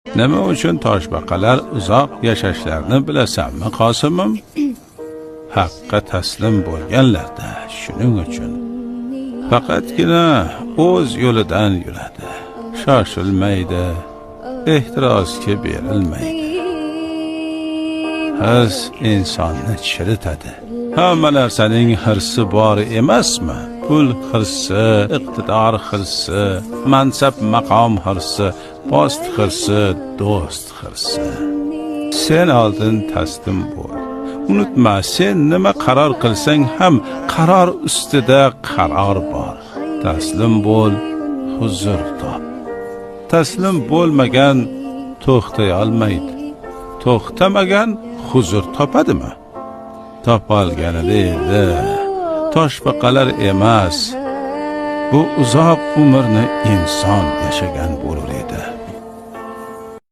Nima uchun toshbaqalar uzoq yashashlarini bilasanmi, Qosimim? Haqqa taslim bo'lganlarda shuning uchun. Faqatgina o'z yo'lidan yuradi. Shoshilmaydi, ehtirosga berilmaydi. Hirs insonni chiritadi. Hamma narsaning hirsi bor emasmi? Pul hirsi, iqtidor hirsi, mansab maqom hirsi, post hirsi, do'st hirsi. Sen oldin taslim bo'l. Unutma, sen nima qaror qilsang ham qaror ustida qaror bor. Taslim bo'l, huzur top. Taslim bo'lmagan to'xtay olmaydi. To'xtamagan huzur topadimi? Topolganida edi. Toshbaqalar emas, bu uzoq umrni inson yashagan bo'lar edi.